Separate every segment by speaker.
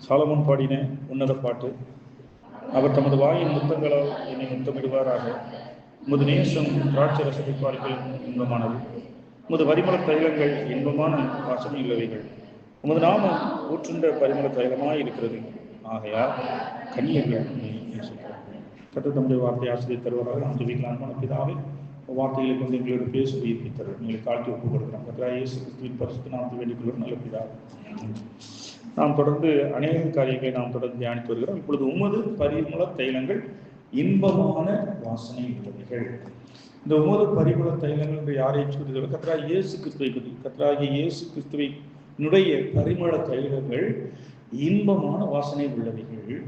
Speaker 1: Solomon பாடின உன்னத பாட்டு. அவர் தமது வாயின் முத்தங்களால் என்னை முத்தமிடுவாராக. உமது நேசம் திராட்சை ரசப்பால்கள் இன்பமானது, உமது பரிமள தைலங்கள் இன்பமான வாசனை உள்ளவைகள். உமது நாமம் ஊற்றுண்ட பரிமள தைலமாய் இருக்கிறது, ஆகையால் கன்னியர்கள் நேசிக்கிறார்கள். கர்த்தர் தம்முடைய வார்த்தை ஆசிரியர் தருவதாக நாம் ஜெபிக்கலாமான பிதாவே, வார்த்தைகளை கொண்டு எங்களோடு பேசி உயிர்ப்பித்தர் எங்களை காட்டி ஒப்புக் கொடுக்கிறோம். கர்த்தராகிய இயேசு கிறிஸ்துவின் பரிசுத்த நாமத்தை வேண்டிக் கொள்வோம் நல்ல பிதாவே. நாம் தொடர்ந்து அநேக காரியங்களை நாம் தொடர்ந்து தியானித்து வருகிறோம். இப்பொழுது உமது பரிமள தைலங்கள் இன்பமான வாசனை உள்ளவைகள். இந்த உமது பரிமள தைலங்கள் என்று யாரை சொல்கிறது? கர்த்தராகிய இயேசு கிறிஸ்துவை. கர்த்தராகிய இயேசு கிறிஸ்துவினுடைய பரிமள தைலங்கள் இன்பமான வாசனை உள்ளவைகள்,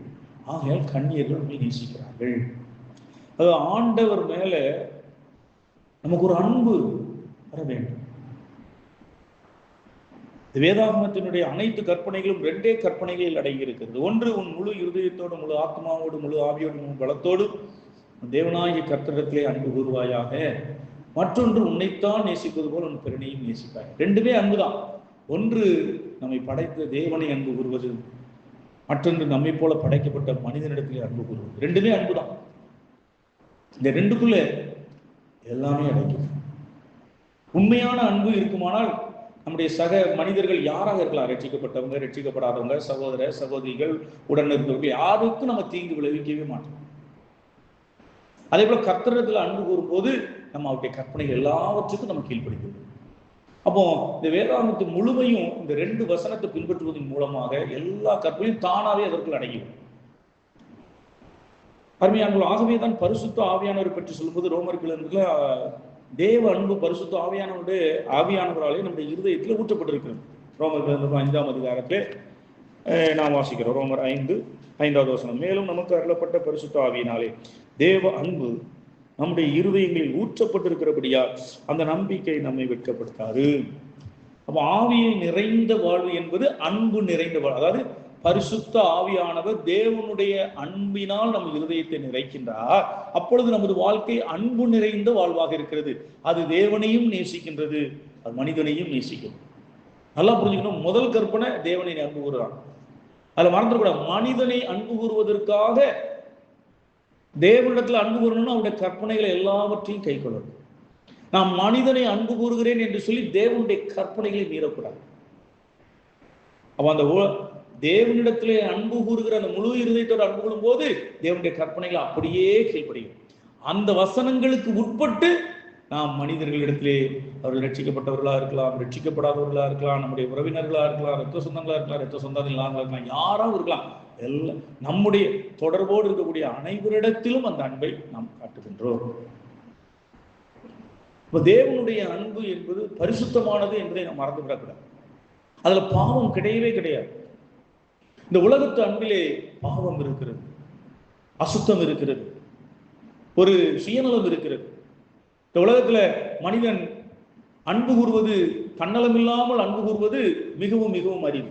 Speaker 1: ஆகையால் கன்னியர்கள் உண்மை நேசிக்கிறார்கள். அது ஆண்டவர் மேல நமக்கு ஒரு அன்பு வர வேண்டும். வேதாகமத்தினுடைய அனைத்து கற்பனைகளும் ரெண்டே கற்பனைகளில் அடங்கி இருக்கிறது. ஒன்று, உன் முழு இருதயத்தோடு, முழு ஆத்மாவோடு, முழு ஆவியோடு, முழு பலத்தோடு தேவனாகிய கர்த்தரிடத்திலே அன்பு கூறுவாயாக. மற்றொன்று, உன்னைத்தான் நேசிப்பது போல் உன் பிறனையும் நேசிப்பாய். ரெண்டுமே அன்புதான். ஒன்று நம்மை படைத்த தேவனை அன்பு கூறுவது, மற்றொன்று நம்மை போல படைக்கப்பட்ட மனிதனிடத்திலே அன்பு கூறுவது. ரெண்டுமே அன்புதான். இந்த ரெண்டுக்குள்ள எல்லாமே அடங்கும். உண்மையான அன்பு இருக்குமானால் நம்முடைய சக மனிதர்கள் யாராக இருக்கலாம், ரட்சிக்கப்பட்டவங்க, ரட்சிக்கப்படாதவங்க, சகோதர சகோதரிகள், உடன் இருந்தவர்கள், யாருக்கும் நம்ம தீங்கு விளைவிக்கவே மாட்டோம். அதே போல கர்த்தரிடத்தில் அன்பு கூறும்போது நம்ம அவருடைய கற்பனைகள் எல்லாவற்றுக்கும் நம்ம கீழ்ப்படுகிறோம். அப்போ இந்த வேதாகமத்து முழுமையும் இந்த 2 வசனத்தை பின்பற்றுவதன் மூலமாக எல்லா கற்பனையும் தானாவே அதற்குள் அடங்கிடும். அருமையானவர்கள், ஆகவே தான் பரிசுத்த ஆவியானவரை பற்றி சொல்லும்போது ரோமர்கள் தேவ அன்பு பரிசுத்த ஆவியானவராலே நம்முடைய இருதயத்தில் ஊற்றப்பட்டிருக்கிறது. ரோமர்கள் 5ஆம் அதிகாரத்திலே நாம் வாசிக்கிறோம். ரோமர் 5:5 வசனம். மேலும் நமக்கு அருளப்பட்ட பரிசுத்த ஆவியினாலே தேவ அன்பு நம்முடைய இருதயங்களில் ஊற்றப்பட்டிருக்கிறபடியால் அந்த நம்பிக்கை நம்மை வெட்கப்படுத்தாது. அப்ப ஆவியை நிறைந்த வாழ்வு என்பது அன்பு நிறைந்த வாழ்வு. அதாவது பரிசுத்த ஆவியானவர் தேவனுடைய அன்பினால் நம்ம இருதயத்தை நிறைக்கின்றார். அப்பொழுது நமது வாழ்க்கை அன்பு நிறைந்த வாழ்வாக இருக்கிறது. அது தேவனையும் நேசிக்கின்றது, அது மனிதனையும் நேசிக்கும். நல்லா புரிஞ்சுக்கணும். முதல் கற்பனை தேவனை அன்பு கூறுறான். அதுல மறந்துடக்கூடாது. மனிதனை அன்பு கூறுவதற்காக தேவனிடத்துல அன்பு கூறணும்னா அவருடைய கற்பனைகளை எல்லாவற்றையும் கை கொள்ளணும். நான் மனிதனை அன்பு கூறுகிறேன் என்று சொல்லி தேவனுடைய கற்பனைகளை மீறக்கூடாது. அப்ப அந்த தேவனிடத்திலே அன்பு கூறுகிற அந்த முழு இருதயத்தோடு அன்பு கூறும் போது தேவனுடைய கற்பனைகள் அப்படியே கீழ்ப்படியும். அந்த வசனங்களுக்கு உட்பட்டு நாம் மனிதர்களிடத்திலே அவர்கள் ரட்சிக்கப்பட்டவர்களா இருக்கலாம், ரட்சிக்கப்படாதவர்களா இருக்கலாம், நம்முடைய உறவினர்களா இருக்கலாம், ரத்த சொந்தங்களா இருக்கலாம், ரத்த சொந்தங்கள் இல்லாமல் இருக்கலாம், யாராவது இருக்கலாம், எல்லாம் நம்முடைய தொடர்போடு இருக்கக்கூடிய அனைவரிடத்திலும் அந்த அன்பை நாம் காட்டுகின்றோம். இப்ப தேவனுடைய அன்பு என்பது பரிசுத்தமானது என்பதை நாம் மறந்துவிடக்கூடாது. அதுல பாவம் கிடையவே கிடையாது. இந்த உலகத்து அன்பிலே பாவம் இருக்கிறது, அசுத்தம் இருக்கிறது, ஒரு சுயநலம் இருக்கிறது. இந்த உலகத்துல மனிதன் அன்பு கூறுவது, தன்னலம் இல்லாமல் அன்பு கூறுவது மிகவும் மிகவும் அரிது.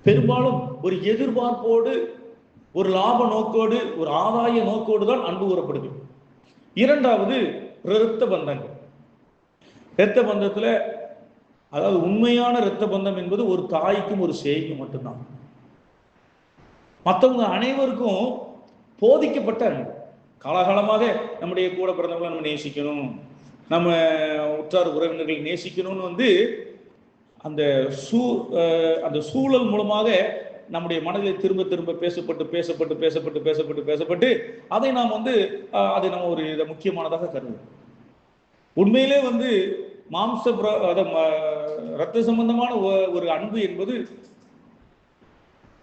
Speaker 1: பெரும்பாலும் ஒரு எதிர்பார்ப்போடு, ஒரு லாப நோக்கோடு, ஒரு ஆதாய நோக்கோடு தான் அன்பு கூறப்படுது. இரண்டாவது, இரத்த பந்தங்கள். இரத்த பந்தத்துல, அதாவது உண்மையான இரத்த பந்தம் என்பது ஒரு தாய்க்கும் ஒரு சேய்க்கும் மட்டும்தான். மற்றவங்க அனைவருக்கும் போதிக்கப்பட்ட அன்பு. காலகாலமாக நம்முடைய கூட பிறந்தவங்களை நம்ம நேசிக்கணும், நம்ம உற்றார் உறவினர்களை நேசிக்கணும்னு அந்த சூழல் மூலமாக நம்முடைய மனதில் திரும்ப திரும்ப பேசப்பட்டு அதை நாம் அதை நம்ம ஒரு முக்கியமானதாக கருதுவோம். உண்மையிலே இரத்த சம்பந்தமான ஒரு அன்பு என்பது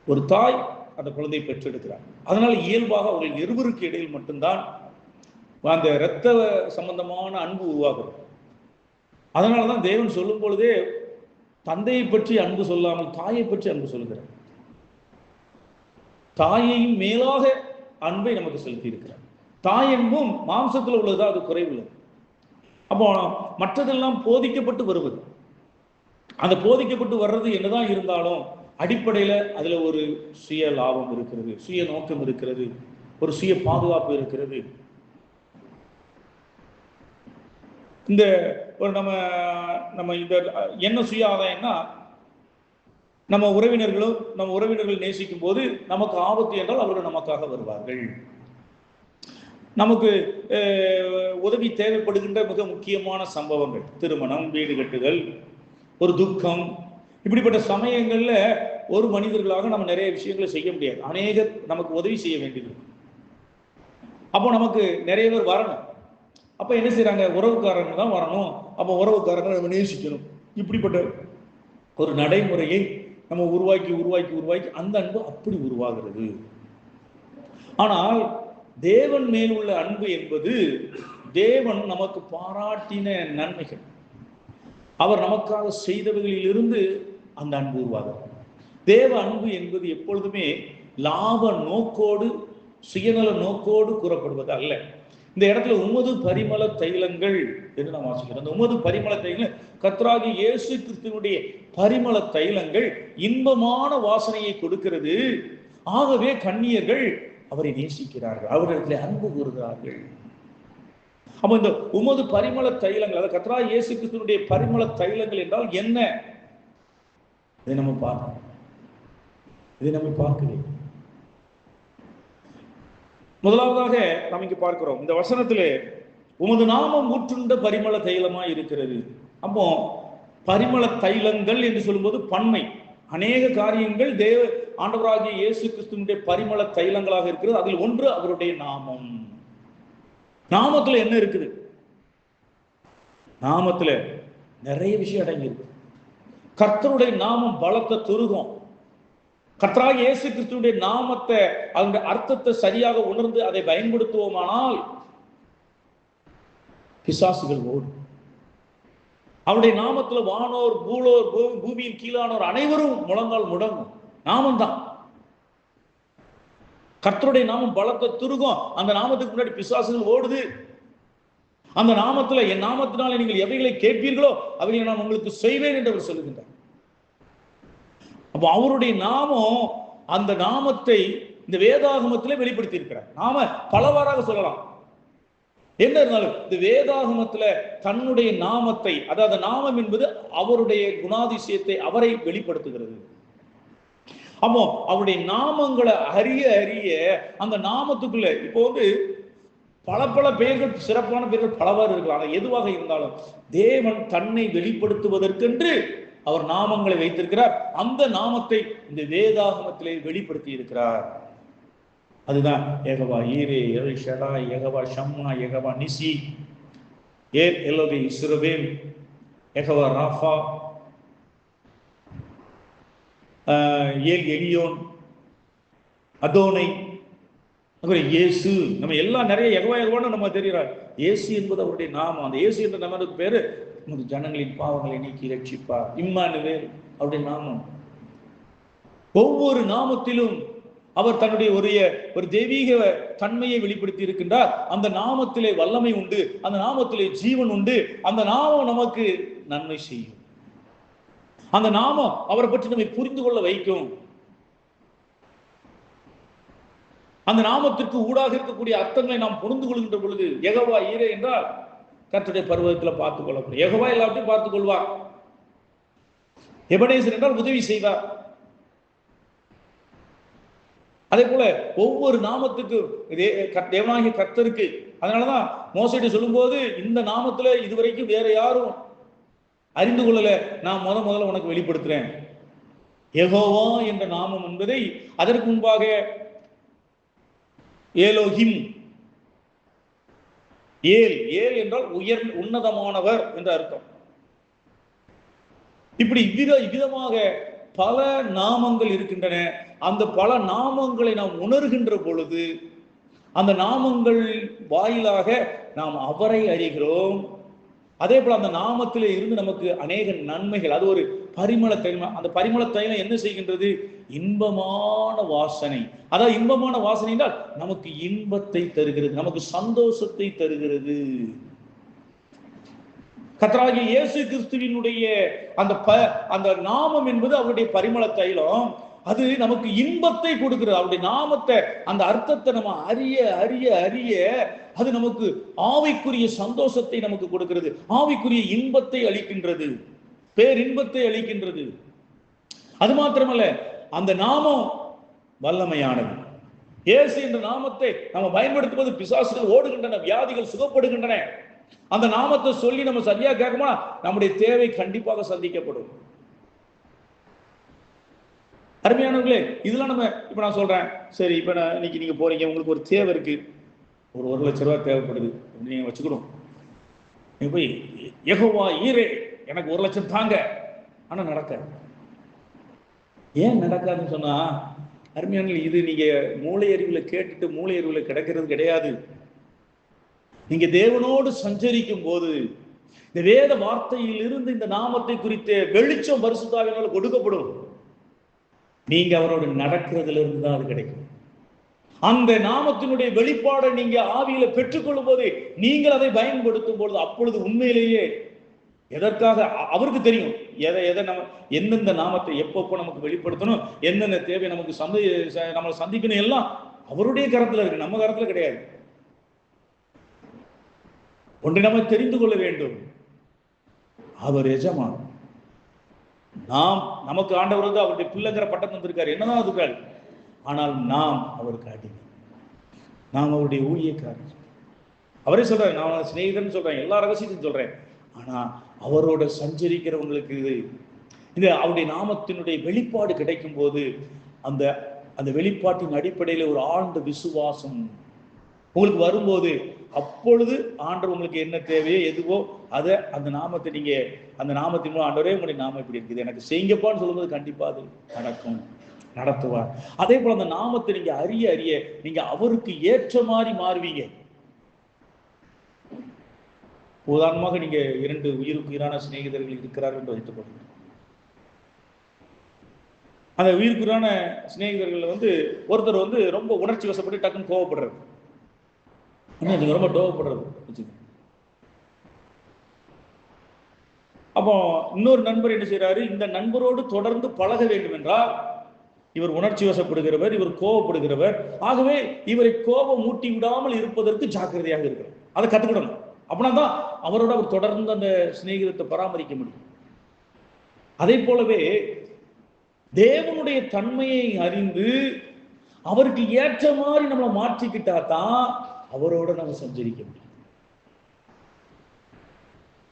Speaker 1: ஒரு தாய் அந்த குழந்தையை பெற்றெடுக்கிறார். அதனால இயல்பாக அவர்கள் இருவருக்கு இடையில் மட்டும்தான் அந்த இரத்த சம்பந்தமான அன்பு உருவாகுது. அதனாலதான் தேவன் சொல்லும் பொழுதே தந்தையை பற்றி அன்பு சொல்லாமல் தாயை பற்றி அன்பு சொல்லுகிறார். தாயையும் மேலாக அன்பை நமக்கு செலுத்தி இருக்கிறார். தாய் என்பும் மாம்சத்தில் உள்ளதா, அது குறைவுள்ளது. அப்போ மற்றதெல்லாம் போதிக்கப்பட்டு வருவது. அந்த போதிக்கப்பட்டு வர்றது என்னதான் இருந்தாலும் அடிப்படையில அதுல ஒரு சுய லாபம் இருக்கிறது, சுய நோக்கம் இருக்கிறது, ஒரு சுய பாதுகாப்பு இருக்கிறது. இந்த ஒரு நம்ம இந்த என்ன சுய ஆதாயம்னா, நம்ம உறவினர்கள் நேசிக்கும் போது நமக்கு ஆபத்து என்றால் அவர்கள் நமக்காக வருவார்கள். நமக்கு உதவி தேவைப்படுகின்ற மிக முக்கியமான சம்பவங்கள், திருமணம், வீடு கட்டுதல், ஒரு துக்கம், இப்படிப்பட்ட சமயங்கள்ல ஒரு மனிதர்களாக நம்ம நிறைய விஷயங்களை செய்ய முடியாது. அநேகர் நமக்கு உதவி செய்ய வேண்டியது. அப்போ நமக்கு நிறைய பேர் வரணும். அப்ப என்ன செய்யறாங்க? உறவுக்காரங்க தான் வரணும். அப்போ உறவுக்காரங்க நம்ம நேசிக்கணும். இப்படிப்பட்ட ஒரு நடைமுறையை நம்ம உருவாக்கி அந்த அன்பு அப்படி உருவாகிறது. ஆனால் தேவன் மேல் உள்ள அன்பு என்பது தேவன் நமக்கு பாராட்டின நன்மைகள், அவர் நமக்காக செய்தவர்களிலிருந்து அந்த அன்பு உருவாகிறது. தேவ அன்பு என்பது எப்பொழுதுமே லாப நோக்கோடு, சுயநல நோக்கோடு கூறப்படுவது அல்ல. இந்த இடத்துல உமது பரிமள தைலங்கள் என்று நாம் வாசிக்கிறோம். அந்த உமது பரிமள தைலங்கள் கர்த்தராகிய இயேசு கிறிஸ்துவினுடைய பரிமள தைலங்கள் இன்பமான வாசனையை கொடுக்கிறது. ஆகவே கன்னியர்கள் அவரை நேசிக்கிறார்கள், அவரிடத்தில் அன்பு கூறுகிறார்கள். அப்ப இந்த உமது பரிமள தைலங்கள், அதாவது கர்த்தராகிய இயேசு கிறிஸ்துவினுடைய பரிமள தைலங்கள் என்றால் என்ன? இதை நம்ம பார்க்கணும். முதலாவதாக நாம் இங்கு பார்க்கிறோம், இந்த வசனத்திலே உமது நாமம் ஊற்றுண்ட பரிமள தைலமாய் இருக்கிறது. அப்போ பரிமள தைலங்கள் என்று சொல்லும்போது பன்மை, அநேக காரியங்கள் ஆண்டவராகிய இயேசு கிறிஸ்துவினுடைய பரிமள தைலங்களாக இருக்கிறது. அதில் ஒன்று அவருடைய நாமம். நாமத்துல என்ன இருக்குது? நாமத்துல நிறைய விஷயம் அடங்கி இருக்கு. கர்த்தருடைய நாமம் பலத்த துருகம். கர்த்தராகிய இயேசு கிறிஸ்துவினுடைய நாமத்தை, அந்த அர்த்தத்தை சரியாக உணர்ந்து அதை பயன்படுத்துவோமானால் பிசாசுகள் ஓடும். அவருடைய நாமத்துல வானோர், பூலோர், பூமியின் கீழானோர் அனைவரும் முழங்கால் முடங்கும். நாமம் தான். கர்த்தருடைய நாமம் பலத்த துருகம். அந்த நாமத்துக்கு முன்னாடி பிசாசுகள் ஓடுது. அந்த நாமத்துல, என் நாமத்தினால நீங்கள் எவைகளை கேட்பீர்களோ அவைகளை நான் உங்களுக்கு செய்வேன் என்று அவர் சொல்லுகின்றார். அப்போ அவருடைய நாமம், அந்த நாமத்தை இந்த வேதாகமத்திலே வெளிப்படுத்தி இருக்கிறார். நாம பலவாறாக சொல்லலாம். என்ன இருந்தாலும் இந்த வேதாகமத்துல தன்னுடைய நாமத்தை, அதாவது நாமம் என்பது அவருடைய குணாதிசயத்தை, அவரை வெளிப்படுத்துகிறது. அப்போ அவருடைய நாமங்களை அறிய அறிய அந்த நாமத்துக்குள்ள இப்போ பல பெயர்கள், சிறப்பான பெயர்கள் பலவாறு இருக்கலாம். ஆனால் எதுவாக இருந்தாலும் தேவன் தன்னை வெளிப்படுத்துவதற்கென்று அவர் நாமங்களை வைத்திருக்கிறார். அந்த நாமத்தை இந்த வேதாகமத்திலே வெளிப்படுத்தி இருக்கிறார். அதுதான் யெகோவா ஈரே, எல் ஷடாய், யெகோவா ஷம்மா, யெகோவா நிசி, ஏல் எலோகே இஸ்ரவேல், யெகோவா ராஃபா, ஏல் எலியோன், அதோனை, இயேசு. நம்ம எல்லாம் நிறைய யெகோவான்னு நம்ம தெரிகிறார். இயேசு என்பது அவருடைய நாமம். அந்த இயேசு என்ற நமக்கு பேரு ஜனங்களின் பாவங்களை நீக்கி ரட்சிப்பார், இம்மானுவேல் அவருடைய நாமம். ஒவ்வொரு நாமத்திலும் அவர் தன்னுடைய ஒரு தெய்வீக தன்மையை வெளிப்படுத்தி இருக்கின்றார். அந்த நாமத்திலே வல்லமை உண்டு, அந்த நாமத்திலே ஜீவன் உண்டு. அந்த நாமம் நமக்கு நன்மை செய்யும். அந்த நாமம் அவரை பற்றி நம்மை புரிந்து கொள்ள வைக்கும். அந்த நாமத்திற்கு ஊடாக இருக்கக்கூடிய அர்த்தங்களை நாம் புரிந்து கொள்கின்ற பொழுது, யெகோவா ஈரே என்றால் கர்த்தருடைய பருவத்தில் பார்த்துக் கொள்ளப்படும். யெகோவா எல்லாத்தையும் பார்த்துக் கொள்வார். எபனேசர் என்றால் உதவி செய்வார். அதே போல ஒவ்வொரு நாமத்துக்கு தேவனாகிய கர்த்தருக்கு, அதனாலதான் மோசேட்டு சொல்லும் போது, இந்த நாமத்துல இதுவரைக்கும் வேற யாரும் அறிந்து கொள்ளல, நான் முதல்ல உனக்கு வெளிப்படுத்துறேன். யெகோவா என்ற நாமம் என்பதை அதற்கு முன்பாக ஏலோஹிம், ஏல் என்றால் உன்னதமானவர் என்ற அர்த்தம். இப்படி இவ்விதமாக பல நாமங்கள் இருக்கின்றன. அந்த பல நாமங்களை நாம் உணர்கின்ற பொழுது, அந்த நாமங்கள் வாயிலாக நாம் அவரை அறிகிறோம். அதே போல அந்த நாமத்திலே இருந்து நமக்கு அநேக நன்மைகள். அது ஒரு பரிமள தைலம். அந்த பரிமள தைலம் என்ன செய்கின்றது? இன்பமான வாசனை. அதாவது இன்பமான வாசனை என்றால் நமக்கு இன்பத்தை தருகிறது, நமக்கு சந்தோஷத்தை தருகிறது. கர்த்தராகிய இயேசு கிறிஸ்துவினுடைய அந்த நாமம் என்பது அவருடைய பரிமள தைலம். அது நமக்கு இன்பத்தை கொடுக்கிறது. அவருடைய நாமத்தை, அந்த அர்த்தத்தை நம்ம அறிய அறிய அறிய அது நமக்கு ஆவிக்குரிய சந்தோஷத்தை நமக்கு கொடுக்கிறது, ஆவிக்குரிய இன்பத்தை அளிக்கின்றது, பேரின்பத்தை அளிக்கின்றது. அது மாத்திரமல்ல, அந்த நாமம் வல்லமையானது. இயேசு என்ற நாமத்தை நம்ம பயன்படுத்தும் போது பிசாசுகள் ஓடுகின்றன, வியாதிகள் சுகப்படுகின்றன. அந்த நாமத்தை சொல்லி நம்ம சரியா கேட்குமா, நம்முடைய தேவை கண்டிப்பாக சந்திக்கப்படும். அருமையானவர்களே, இதெல்லாம் நம்ம இப்ப நான் சொல்றேன், சரி இப்ப நான் இன்னைக்கு நீங்க போறீங்க, உங்களுக்கு ஒரு தேவை இருக்கு, ஒரு 1 லட்சம் ரூபாய் தேவைப்படுது, நீங்க வச்சுக்கணும். நீங்க போய் யெகோவா ஈரே எனக்கு 1 லட்சம் தாங்க, ஆனா நடக்காது. ஏன் நடக்காதுன்னு சொன்னா, அருமையான இது நீங்க மூளை அறிவுல கேட்டுட்டு மூளை அறிவுல கிடைக்கிறது கிடையாது. நீங்க தேவனோடு சஞ்சரிக்கும் போது இந்த வேத வார்த்தையில் இருந்து இந்த நாமத்தை குறித்த வெளிச்சம் பரிசுத்த ஆவியானவரால் கொடுக்கப்படும். நீங்க அவரோடு நடக்கிறதுல இருந்து தான் அது கிடைக்கும். அந்த நாமத்தினுடைய வெளிப்பாடை நீங்க ஆவியில பெற்றுக்கொள்ளும் போது, நீங்கள் அதை பயன்படுத்தும் பொழுது, அப்பொழுது உண்மையிலேயே எதற்காக அவருக்கு தெரியும், எதை நம்ம எந்தெந்த நாமத்தை எப்பப்போ நமக்கு வெளிப்படுத்தணும், எந்தெந்த தேவை நமக்கு நம்மளை சந்திக்கணும், எல்லாம் அவருடைய கரத்துல இருக்கு, நம்ம கரத்துல கிடையாது. ஒன்றை நம்ம தெரிந்து கொள்ள வேண்டும், அவர் எஜமான். நமக்கு ஆண்டவர் வந்து அவருடைய பிள்ளைங்கிற பட்டம் தந்திருக்காரு, என்னதான் அதுக்காரு. ஆனால் நாம் அவருக்கு அடிமை, நாம் அவருடைய ஊழியக்காரர். அவரே சொல்றாரு, நான் சிநேகிதன் சொல்றேன், எல்லா ரகசியத்தையும் சொல்றேன். ஆனா அவரோட சஞ்சரிக்கிறவங்களுக்கு இந்த அவருடைய நாமத்தினுடைய வெளிப்பாடு கிடைக்கும் போது, அந்த அந்த வெளிப்பாட்டின் அடிப்படையில் ஒரு ஆழ்ந்த விசுவாசம் உங்களுக்கு வரும்போது, அப்பொழுது ஆண்டவர் உங்களுக்கு என்ன தேவையோ எதுவோ அதை அந்த நாமத்தை நீங்க அந்த நாமத்தின் மூலம், ஆண்டவரே உங்களுடைய நாமம் இப்படி இருக்குது, எனக்கு செய்யுங்கப்பான்னு சொல்லும்போது கண்டிப்பா அது நடக்கும், நடத்துவார். அதே போல அந்த நாமத்தை நீங்க அறிய அறிய நீங்க அவருக்கு ஏற்ற மாதிரி மாறுவீங்க. உதாரணமாக நீங்க 2 உயிருக்கு உயிரான சிநேகிதர்கள் இருக்கிறார்கள் என்று வைத்துக் கொள்ளுங்கள். அந்த உயிருக்குறான சிநேகிதர்கள் வந்து ஒருத்தர் வந்து ரொம்ப உணர்ச்சி வசப்பட்டு டக்குன்னு கோவப்படுறது, ரொம்ப கோவப்படுறது. அப்போ இன்னொரு நண்பர் என்ன செய்யறாரு, இந்த நண்பரோடு தொடர்ந்து பழக வேண்டும் என்றால், இவர் உணர்ச்சி வசப்படுகிறவர், இவர் கோபப்படுகிறவர், ஆகவே இவரை கோபம் மூட்டி விடாமல் இருப்பதற்கு ஜாக்கிரதையாக இருக்கிறார். அதை கத்துக்கிடணும். அப்படின்னா தான் அவரோட அவர் தொடர்ந்து அந்த சிநேகிதத்தை பராமரிக்க முடியும். அதே போலவே தேவனுடைய தன்மையை அறிந்து அவருக்கு ஏற்ற மாதிரி நம்மளை மாற்றிக்கிட்டா தான் அவரோட நம்ம சஞ்சரிக்க முடியும்.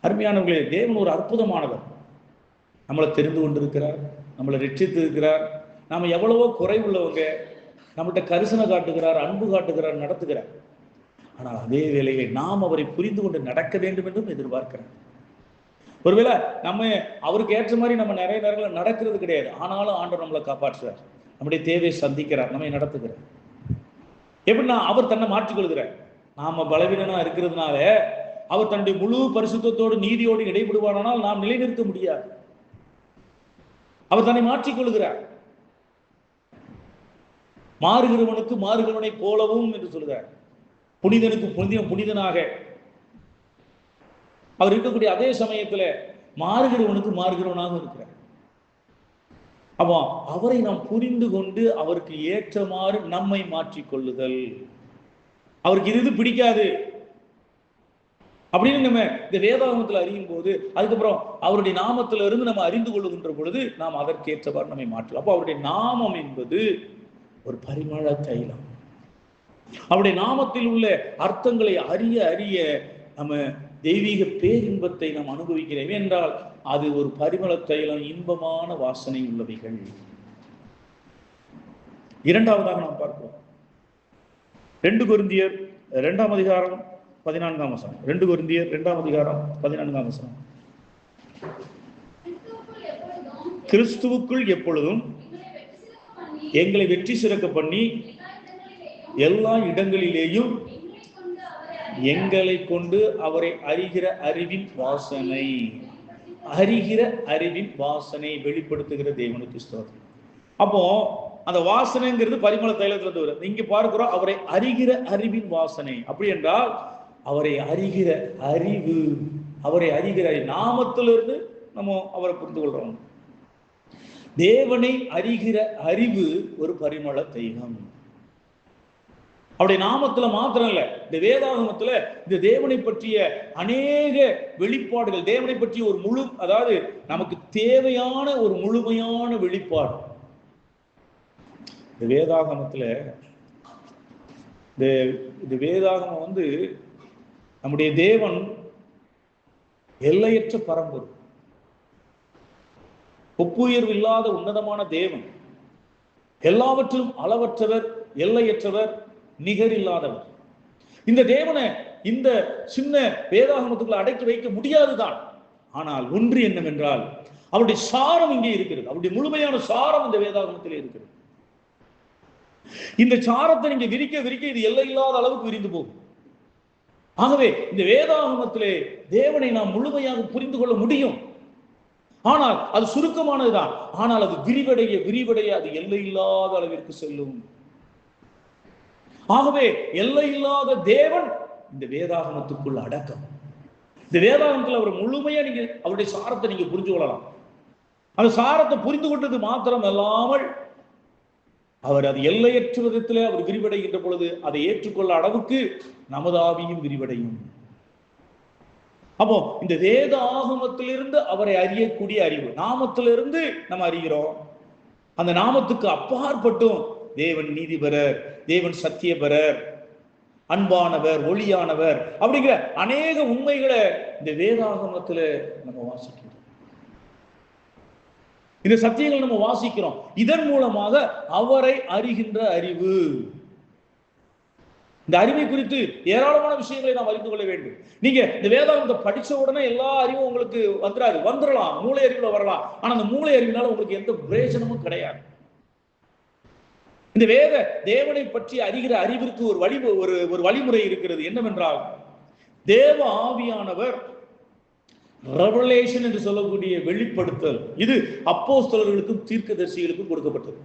Speaker 1: அருமையானவர்களே, தேவன் ஒரு அற்புதமானவர். நம்மளை தெரிந்து கொண்டிருக்கிறார், நம்மளை ரட்சித்து இருக்கிறார். நாம எவ்வளவோ குறைவுள்ளவங்க, நம்மகிட்ட கரிசனை காட்டுகிறார், அன்பு காட்டுகிறார், நடத்துகிறார். ஆனால் அதே வேளையை நாம் அவரை புரிந்து கொண்டு நடக்க வேண்டும் என்றும் எதிர்பார்க்கிறார். ஒருவேளை நம்ம அவருக்கு ஏற்ற மாதிரி நம்ம நிறைய நேரங்களில் நடக்கிறது கிடையாது, ஆனாலும் ஆண்டவர் நம்மளை காப்பாற்றுறார், நம்முடைய தேவையை சந்திக்கிறார், நம்மை நடத்துகிறார். எப்படின்னா அவர் தன்னை மாற்றிக்கொள்கிறார். நாம பலவீனனா இருக்கிறதுனால அவர் தன்னுடைய முழு பரிசுத்தத்தோடு நீதியோடு இடைபடுவானால் நாம் நிலைநிறுத்த முடியாது. அவர் தன்னை மாற்றிக்கொள்கிறார். மாறுகிறவனுக்கு மாறுகிறவனை போலவும் என்று சொல்கிறார். புனிதனுக்கு புனிதனாக அவர் இருக்கக்கூடிய அதே சமயத்துல மாறுகிறவனுக்கு மாறுகிறவனாக இருக்கிறார். அப்போ அவரை நாம் புரிந்து கொண்டு அவருக்கு ஏற்றமாறு நம்மை மாற்றிக்கொள்ளுதல். அவருக்கு இது பிடிக்காது அப்படின்னு நம்ம இந்த வேதாகமத்தில் அறியும் போது, அதுக்கப்புறம் அவருடைய நாமத்தில இருந்து நம்ம அறிந்து கொள்ளுகின்ற பொழுது நாம் அதற்கேற்றவாறு நம்மை மாற்றலாம். அப்போ அவருடைய நாமம் என்பது ஒரு பரிமள தைலம். அவருடைய நாமத்தில் உள்ள அர்த்தங்களை அறிய அறிய நம்ம தெய்வீக பேரின்பத்தை நாம் அனுபவிக்கிறோம் என்றால் அது ஒரு பரிமள தைலம், இன்பமான வாசனை உள்ளவைகள். இரண்டாவதாக நாம் பார்க்கிறோம் 2 கொரிந்தியர் 2ஆம் அதிகாரம் 14ஆம் வசனம். 2 கொரிந்தியர் 2ஆம் அதிகாரம் 14ஆம் வசனம். கிறிஸ்துவுக்குள் எப்பொழுதும் எங்களை வெற்றி சிறக்க பண்ணி எல்லா இடங்களிலேயும் எங்களை கொண்டு அவரை அறிகிற அறிவின் வாசனை வெளிப்படுத்துகிற தேவனுக்கு ஸ்தோத்திரம். அப்போ அந்த வாசனைங்கிறது பரிமள தைலத்துல வருது. இங்க பார்க்கிறோம் அவரை அறிகிற அறிவின் வாசனை. அப்படி என்றால் அவரை அறிகிற அறிவு, அவரை அறிகிற நாமத்திலிருந்து நம்ம அவரை புரிந்து கொள்றோம். தேவனை அறிகிற அறிவு ஒரு பரிமள தைலம். அவருடைய நாமத்துல மாத்திரம் இல்ல, இந்த வேதாகமத்துல இந்த தேவனை பற்றிய அநேக வெளிப்பாடுகள், தேவனை பற்றிய ஒரு முழு, அதாவது நமக்கு தேவையான ஒரு முழுமையான வெளிப்பாடு இந்த வேதாகமத்துல. இந்த வேதாகமம் நம்முடைய தேவன் எல்லையற்ற பரம்பொருள், ஒப்புயர்வு இல்லாத உன்னதமான தேவன், எல்லாவற்றிலும் அளவற்றவர், எல்லையற்றவர், நிகர் இல்லாதவர். இந்த தேவனை இந்த சின்ன வேதாகமத்துக்குள்ள அடக்கி வைக்க முடியாதுதான். ஆனால் ஒன்று என்னவென்றால் அவருடைய சாரம் இங்கே இருக்கிறது. அவருடைய முழுமையான சாரம் இந்த வேதாகமத்திலே இருக்கிறது. இந்த சாரத்தை நீங்க விரிக்க விரிக்க இது எல்லை இல்லாத அளவுக்கு விரிந்து போகும். ஆகவே இந்த வேதாகமத்திலே தேவனை நாம் முழுமையாக புரிந்து கொள்ள முடியும். ஆனால் அது சுருக்கமானதுதான். ஆனால் அது விரிவடைய விரிவடைய அது எல்லை இல்லாத அளவிற்கு செல்லும். ஆகவே எல்லை இல்லாத தேவன் இந்த வேதாகமத்துக்குள்ள அடக்கம். இந்த வேதாகமத்தில் அவர் முழுமையா நீங்க அவருடைய சாரத்தை நீங்க புரிஞ்சு கொள்ளலாம். அந்த சாரத்தை புரிந்து கொண்டது மாத்திரம் அல்லாமல் அவர் அது எல்லையற்ற விதத்திலே அவர் விரிவடைகின்ற பொழுது அதை ஏற்றுக்கொள்ள அளவுக்கு நமது ஆவியும் விரிவடையும். அப்போ இந்த வேத ஆகமத்திலிருந்து அவரை அறியக்கூடிய அறிவு, நாமத்திலிருந்து நம்ம அறிகிறோம். அந்த நாமத்துக்கு அப்பாற்பட்டும் தேவன் நீதிபரர், தேவன் சத்தியபரர், அன்பானவர், ஒளியானவர் அப்படிங்கிற அநேக உண்மைகளை இந்த வேதாகமத்துல நம்ம வாசிக்கிறோம். இந்த சத்தியங்களை நம்ம வாசிக்கிறோம். இதன் மூலமாக அவரை அறிகின்ற அறிவு, இந்த அறிவை குறித்து ஏராளமான விஷயங்களை நாம் அறிந்து கொள்ள வேண்டும். நீங்க இந்த வேதாகமத்தை படிச்ச உடனே எல்லா அறிவும் உங்களுக்கு வந்துடலாம், மூளை அறிவுல வரலாம். ஆனா அந்த மூளை அறிவினால உங்களுக்கு எந்த பிரயோஜனமும் கிடையாது. இந்த வேத தேவனை பற்றி அறிகிற அறிவிற்கு ஒரு வழிமுறை இருக்கிறது. என்னவென்றால் தேவ ஆவியானவர் ரெவலேஷன் என்று சொல்லக்கூடிய வெளிப்படுத்தல், இது அப்போஸ்தலர்களுக்கும் தீர்க்கதரிசிகளுக்கும் கொடுக்கப்பட்டது.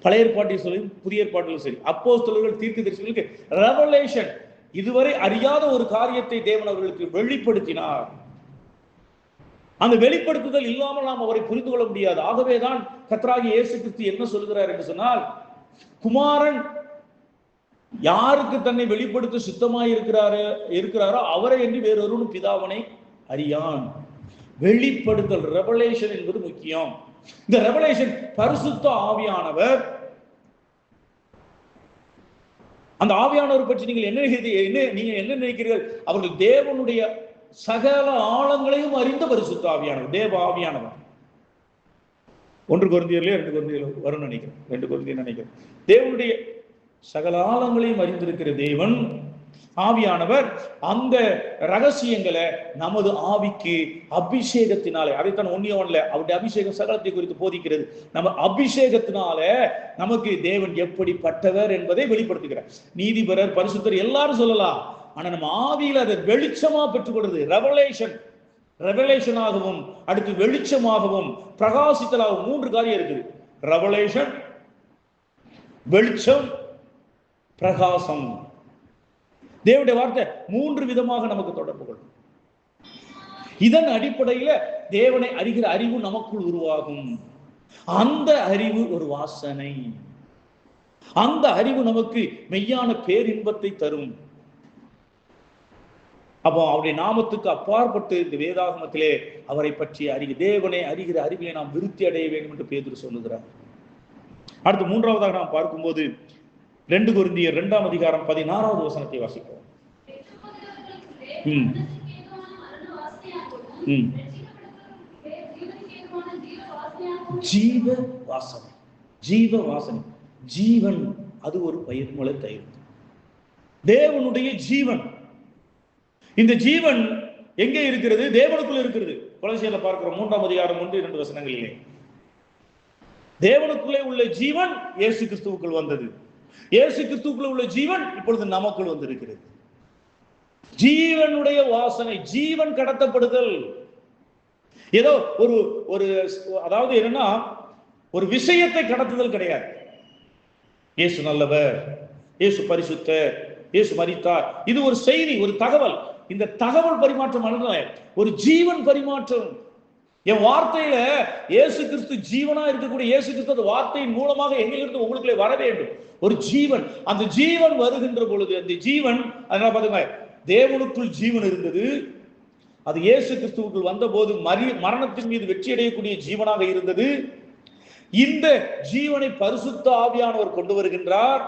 Speaker 1: பழைய ஏற்பாட்டில் சொல்லி புதிய ஏற்பாட்டிலும் சரி, அப்போஸ்தலர்கள் தீர்க்கதரிசிகளுக்கு ரெவலேஷன், இதுவரை அறியாத ஒரு காரியத்தை தேவன் அவர்களுக்கு வெளிப்படுத்தினார். அந்த வெளிப்படுத்துதல் இல்லாமல் நாம் அவரை புரிந்து கொள்ள முடியாது. ஆகவேதான் கர்த்தராகிய இயேசு கிறிஸ்து என்ன சொல்கிறார் என்று சொன்னால், குமாரன் யாருக்கு தன்னை வெளிப்படுத்த சுத்தமாய் இருக்கிறாரோ அவரை என்று வேறொருவனும் பிதாவனை அறியான். வெளிப்படுத்தல், ரெவலேஷன் என்பது முக்கியம். இந்த ரெவலேஷன் பரிசுத்த ஆவியானவர், அந்த ஆவியானவர் பற்றி நீங்கள் என்ன நினைக்கிறீர்கள்? அவர்கள் தேவனுடைய சகல ஆழங்களையும் அறிந்த பரிசுத்த ஆவியானவர், தேவ ஆவியானவர். 1 கொரிந்தியர்ல 2 கொரிந்தியர் வரும் நினைக்கிறேன், 2 கொரிந்தியர் நினைக்கிறேன். தேவனுடைய சகல ஆழங்களையும் அறிந்திருக்கிற தேவன் ஆவியானவர் அந்த ரகசியங்களை நமது ஆவிக்கு அபிஷேகத்தினாலே, அதைத்தான் 1 யோவான்ல அவருடைய அபிஷேகம் சகலத்தை குறித்து போதிக்கிறது. நம்ம அபிஷேகத்தினால நமக்கு தேவன் எப்படிப்பட்டவர் என்பதை வெளிப்படுத்துகிறார். நீதிபரர், பரிசுத்தர் எல்லாரும் சொல்லலாம். ஆனா நம்ம ஆவியில அதை வெளிச்சமா பெற்றுக்கொள்றது. ரெவலேஷனாகவும் அடுத்து வெளிச்சமாகவும் பிரகாசித்தலாகவும் 3 காரியம் இருக்குது. ரெவலேஷன், வெளிச்சம், பிரகாசம். தேவனுடைய வார்த்தை 3 விதமாக நமக்கு தொடர்பு கொள்ளும். இதன் அடிப்படையில தேவனை அறிகிற அறிவு நமக்குள் உருவாகும். அந்த அறிவு ஒரு வாசனை. அந்த அறிவு நமக்கு மெய்யான பேரின்பத்தை தரும். அப்போ அவருடைய நாமத்துக்கு அப்பாற்பட்டு இந்த வேதாகமத்திலே அவரை பற்றி தேவனை அறிகிற அறிவிலை நாம் விருத்தி அடைய வேண்டும் என்று பேதுரு சொல்லுகிறார். அடுத்து 3ஆவதாக நாம் பார்க்கும்போது 2 கொரிந்தியர் 2ஆம் அதிகாரம் 16வது வசனத்தை வாசிப்போம். ஜீவ வாசனை, ஜீவ வாசனை, ஜீவன், அது ஒரு பயிர்முளை தயிர். தேவனுடைய ஜீவன். இந்த ஜீவன் எங்கே இருக்கிறது? தேவனுக்குள்ள இருக்கிறது. கொலோசியர்ல பார்க்கிறோம் 3ஆம் அதிகாரம் 1-2 வசனங்களிலே. தேவனுக்குள்ளே உள்ள ஜீவன் இயேசு கிறிஸ்துவுக்குள் வந்தது. இயேசு கிறிஸ்துவுக்குள்ள உள்ள ஜீவன் இப்பொழுது நமக்குள் வந்திருக்கிறது. ஜீவனுடைய வாசனை, ஜீவன் கடத்தப்படுதல். ஏதோ ஒரு அதாவது என்னன்னா ஒரு விஷயத்தை கடத்துதல் கிடையாது. இயேசு நல்லவர், இயேசு பரிசுத்தர், இயேசு மரித்தார், இது ஒரு செய்தி, ஒரு தகவல். இந்த தகவல் பரிமாற்றம் அல்ல, ஒரு ஜீவன் பரிமாற்றம். என் வார்த்தையில இயேசு கிறிஸ்து ஜீவனா இருக்கக்கூடிய இயேசு கிறிஸ்து அந்த வார்த்தையின் மூலமாக எங்கிலிருந்து உங்களுக்குள்ளே வர வேண்டும். ஒரு ஜீவன், அந்த ஜீவன் வருகின்ற பொழுது அந்த ஜீவன், அதனால பாருங்க, தேவனுக்குள் ஜீவன் இருந்தது, அது இயேசு கிறிஸ்துவுக்குள் வந்த போது மரணத்தின் மீது வெற்றி அடையக்கூடிய ஜீவனாக இருந்தது. இந்த ஜீவனை பரிசுத்த ஆவியானவர் கொண்டு வருகின்றார்.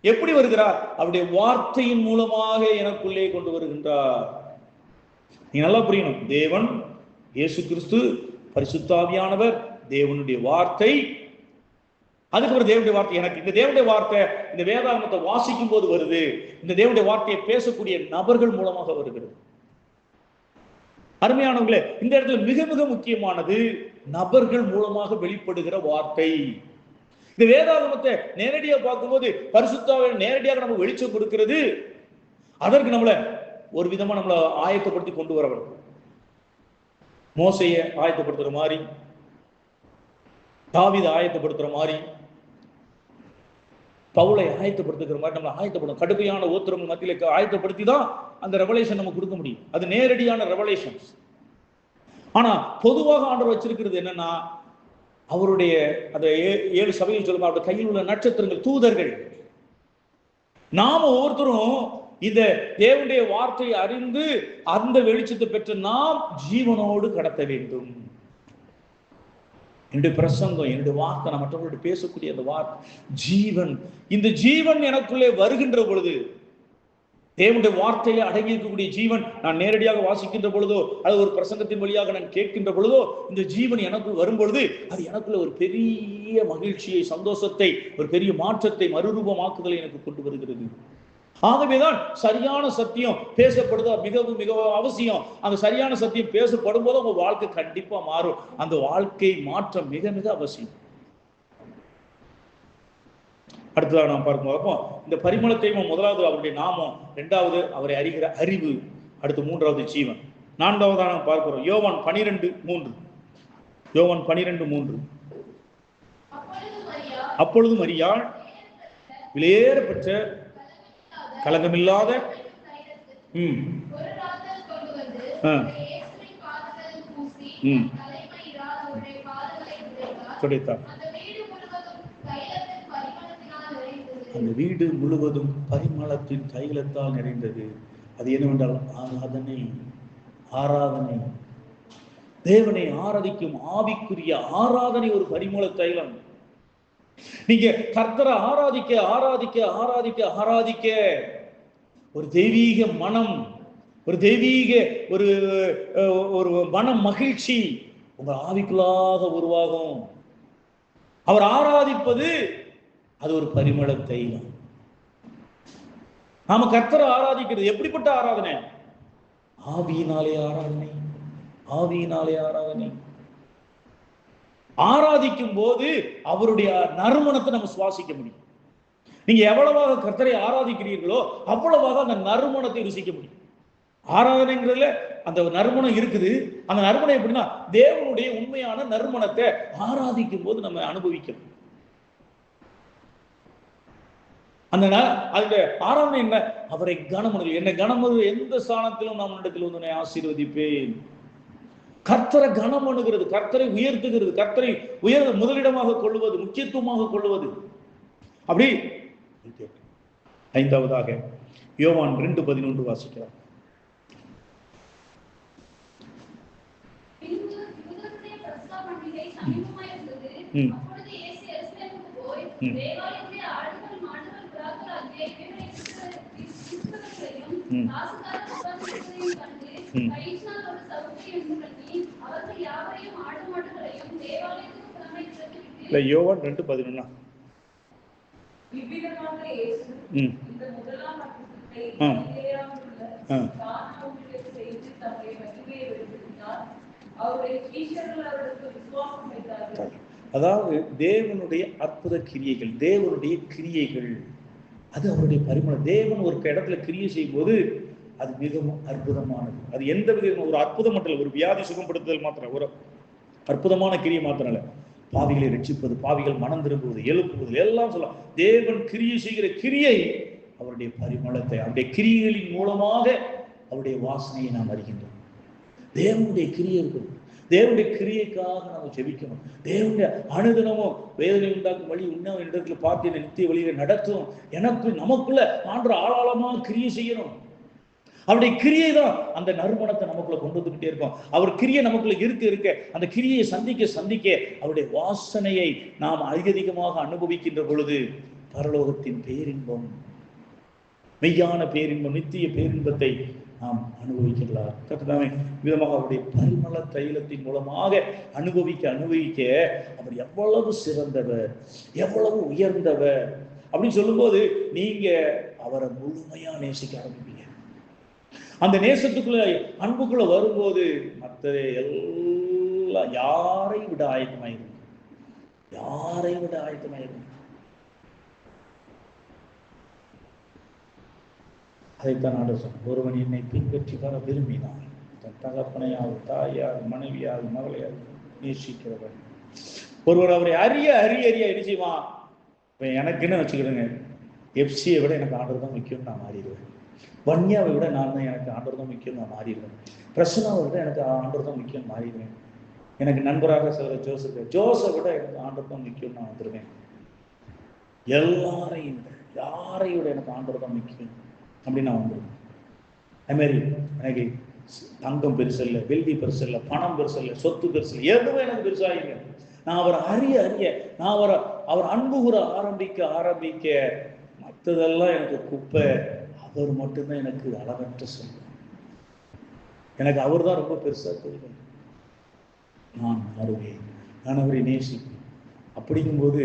Speaker 1: எப்படி வருகிறார்? அவருடைய வார்த்தையின் மூலமாக எனக்குள்ளே கொண்டு வருகின்றார். நீ நல்லா புரியணும். தேவன், இயேசு கிறிஸ்து, பரிசுத்த ஆவியானவர், தேவனுடைய வார்த்தை. அதுக்கப்புறம் தேவனுடைய வார்த்தை எனக்கு. இந்த தேவனுடைய வார்த்தை இந்த வேதாகமத்தை வாசிக்கும் போது வருது. இந்த தேவனுடைய வார்த்தையை பேசக்கூடிய நபர்கள் மூலமாக வருகிறது. அருமையானவர்களே, இந்த இடத்துல மிக மிக முக்கியமானது நபர்கள் மூலமாக வெளிப்படுகிற வார்த்தை. இந்த வேதாகமத்தை நேரடியாக பார்க்கும்போது பரிசுத்த ஆவி நேரடியாக நம்ம வெளிச்சம் கொடுக்கிறது. அதற்கு நம்மள ஒரு விதமா நம்மளை ஆயத்தப்படுத்தி கொண்டு வர வேண்டும். மோசையை ஆயத்தப்படுத்துற மாதிரி, தாவீதை ஆயத்தப்படுத்துற மாதிரி, பவுலை ஆயத்தப்படுத்துகிற மாதிரி நம்மளை ஆயத்தப்படும். கடுமையான ஓத்திரங்கள் மத்தியில ஆயத்தப்படுத்தி தான் அந்த ரெவலேஷன் நம்ம கொடுக்க முடியும். அது நேரடியான ரெவலேஷன்ஸ். ஆனா பொதுவாக ஆண்டவர் வச்சிருக்கிறது என்னன்னா, அவருடைய அந்த 7 சபையில் சொல்லுமா, அவருடைய கையில் உள்ள நட்சத்திரங்கள், தூதர்கள். நாம ஒவ்வொருத்தரும் இந்த தேவனுடைய வார்த்தையை அறிந்து அந்த வெளிச்சத்தை பெற்று நாம் ஜீவனோடு கடத்த வேண்டும். என்னுடைய பிரசங்கம், என்னுடைய வார்த்தை, நான் மற்றவர்களோடு பேசக்கூடிய அந்த வார்த்தை ஜீவன். இந்த ஜீவன் எனக்குள்ளே வருகின்ற பொழுது, தேவனுடைய வார்த்தையில அடங்கி இருக்கக்கூடிய ஜீவன் நான் நேரடியாக வாசிக்கின்ற பொழுதோ, அது ஒரு பிரசங்கத்தின் வழியாக நான் கேட்கின்ற பொழுதோ, இந்த ஜீவன் எனக்குள் வரும் பொழுது அது எனக்குள்ள ஒரு பெரிய மகிழ்ச்சியை, சந்தோஷத்தை, ஒரு பெரிய மாற்றத்தை, மறுரூபமாக்குதலை எனக்கு கொண்டு வருகிறது. ஆகவேதான் சரியான சத்தியம் பேசப்படுதா மிகவும் மிகவும் அவசியம். அந்த சரியான சத்தியம் பேசப்படும் போது உங்க வாழ்க்கை கண்டிப்பா மாறும். அந்த வாழ்க்கை மாற்றம் மிக மிக அவசியம். அடுத்ததாக நாம் பார்க்கும்போது இந்த பரிமளத்தை முதலாவது அவருடைய நாமம், இரண்டாவது அவரை அறிகிற அறிவு, அடுத்து மூன்றாவது ஜீவன், நான்காவதாக நாம் பார்க்கிறோம் யோவான் 12:3. யோவான் 12:3. அப்பொழுது மரியாள் விலையேற பெற்ற கலங்கமில்லாத துடைத்தார். அந்த வீடு முழுவதும் பரிமளத்தின் தைலத்தால் நிறைந்தது. அது என்னவென்றால் ஆராதனை. ஆராதனை, தேவனை ஆராதிக்கும் ஆவிக்குரிய ஆராதனை ஒரு பரிமள தைலம். நீங்க கர்த்தரை ஆராதிக்க ஆராதிக்க ஆராதிக்க ஆராதிக்க ஒரு தெய்வீக மனம், ஒரு தெய்வீக ஒரு மன மகிழ்ச்சி உங்க ஆவிக்குள்ளாக உருவாகும். அவர் ஆராதிப்பது அது ஒரு பரிமள தைலம். நாம கர்த்தரை ஆராதிக்கிறது எப்படிப்பட்ட ஆராதனை? ஆவியினாலே ஆராதனை, ஆவியினாலே ஆராதனை. ஆராதிக்கும் போது அவருடைய நறுமணத்தை நம்ம சுவாசிக்க முடியும். நீங்க எவ்வளவாக கர்த்தரை ஆராதிக்கிறீர்களோ அவ்வளவாக அந்த நறுமணத்தை ருசிக்க முடியும். ஆராதனைங்கிறதுல அந்த நறுமணம் இருக்குது. அந்த நறுமணம் எப்படின்னா, தேவனுடைய உண்மையான நறுமணத்தை ஆராதிக்கும் போது நம்ம அனுபவிக்கணும். அந்த ஆராதனை என்ன? அவரை கனமனு, என்னை கனமனு, எந்த ஸ்தானத்திலும் நான் இடத்தில் வந்து உன்னை ஆசீர்வதிப்பேன். கர்த்தரை கனமனுகிறது, கர்த்தரை உயர்த்துகிறது, கர்த்தரை முதலிடமாக கொள்வது, முக்கியத்துவமாக கொள்வது. அப்படி ஐந்தாவதாக யோவான் 2:11 வாசிக்கிறார். யோவான் 2:11. அதாவது தேவனுடைய அற்புத கிரியைகள், தேவனுடைய கிரியைகள், அது அவருடைய பரிமளம். தேவன் ஒரு இடத்துல கிரியை செய்யும் போது அது மிகவும் அற்புதமானது. அது எந்த விதமான ஒரு அற்புதம் மட்டும் இல்லை, ஒரு வியாதி சுகப்படுத்துதல் மாத்திரம், ஒரு அற்புதமான கிரியை மாத்திரம் இல்லை. பாவிகளை ரட்சிப்பது, பாவிகள் மனம் திரும்புவது, எழுப்புவது, எல்லாம் சொல்லலாம். தேவன் கிரியை செய்கிற கிரியை அவருடைய பரிமளத்தை, அவருடைய கிரியைகளின் மூலமாக அவருடைய வாசனையை நாம் அறிகின்றோம். தேவனுடைய கிரியை இருக்குது. தேவனுடைய கிரியைக்காக நம்ம ஜெபிக்கணும். தேவனுடைய அனுதினமும் வேதனை உண்டாக்கும் வழி இன்னும் இடத்துல பார்த்து என்னை நித்திய வழியில நடத்தும். எனக்கு நமக்குள்ள ஆண்டு ஆளாளமா கிரியை செய்யணும். அவருடைய கிரியை தான் அந்த நறுமணத்தை நமக்குள்ள கொண்டு வந்துகிட்டே இருக்கும். அவர் கிரியை நமக்குள்ள இருக்க அந்த கிரியை சந்திக்க அவருடைய வாசனையை நாம் அதிகமாக அனுபவிக்கின்ற பொழுது பரலோகத்தின் பேரின்பம், மெய்யான பேரின்பம், நித்திய பேரின்பத்தை நாம் அனுபவிக்கிறார். கர்த்தர் விதமாக அவருடைய பரிமள தைலத்தின் மூலமாக அனுபவிக்க அவர் எவ்வளவு சிறந்தவர், எவ்வளவு உயர்ந்தவர் அப்படின்னு சொல்லும்போது நீங்க அவரை முழுமையா நேசிக்க ஆரம்பிப்பீங்க. அந்த நேசத்துக்குள்ள அன்புக்குள்ள வரும்போது மற்ற எல்லாம் யாரை விட ஆயத்தமாயிருக்கும். அதைத்தான் ஆண்டவர் சொன்னார். ஒருவன் என்னை பின்பற்றி வர விரும்பினான் தன் தகப்பனையால், தாயால், மனைவியால், மகளையால் நேசிக்கிறவன். ஒருவர் அவரை அறிய என்ன செய்வான்? எனக்குன்னு வச்சுக்கிடுங்க, எஃப்சியை விட எனக்கு ஆண்டவர் தான் முக்கியம், நான் மாறிடுவேன். வன்யாவை விட நான் தான் எனக்கு ஆண்டவர் தான் முக்கியம், நான் மாறிடுவேன். பிரசனாவை விட எனக்கு ஆண்டவர் தான் முக்கியம், மாறிடுவேன். எனக்கு நண்பராக சொல்ற ஜோசப் விட எனக்கு ஆண்டவர் தான் முக்கியம், நான் வந்துடுவேன். எல்லாரையும் யாரையும் விட எனக்கு ஆண்டவர் தான் முக்கியம் அப்படின்னு நான் வந்துடுவேன். அதுமாரி எனக்கு தங்கம் பெருசு இல்லை, வெள்ளி பெருசு இல்லை, பணம் பெருசு இல்லை, சொத்து பெருசு இல்லை, எதுவும் எனக்கு பெருசாக நான் அவரை அறிய நான் அவர் அன்பு கூற ஆரம்பிக்க மற்றதெல்லாம் எனக்கு குப்பை, அவர் மட்டும்தான் எனக்கு அளவற்ற சொல்லுவேன். எனக்கு அவர் தான் ரொம்ப பெருசா தெரியும். நான் மாறுவேன், நான் அவரை நேசிப்பேன். அப்படிங்கும்போது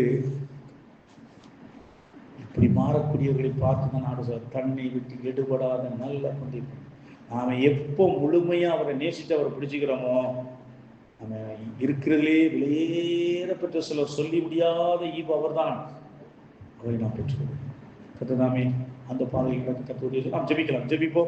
Speaker 1: இப்படி மாறக்கூடியவர்களை பார்த்து தான் நாடு சார் தன்னை விட்டு எடுபடாத நல்ல கொண்டிருக்கோம். நாம எப்போ முழுமையா அவரை நேசித்து அவரை பிடிச்சிக்கிறோமோ, நம்ம இருக்கிறதுலே விலையேறப்பட்ட சிலர் சொல்லி முடியாத ஈவு அவர் தான். அவரை நாம் பெற்றுக்கொள்வோம். கர்த்தர் தாமே அந்த பாதைகளை கற்றுக் நாம் ஜெபிப்போம்.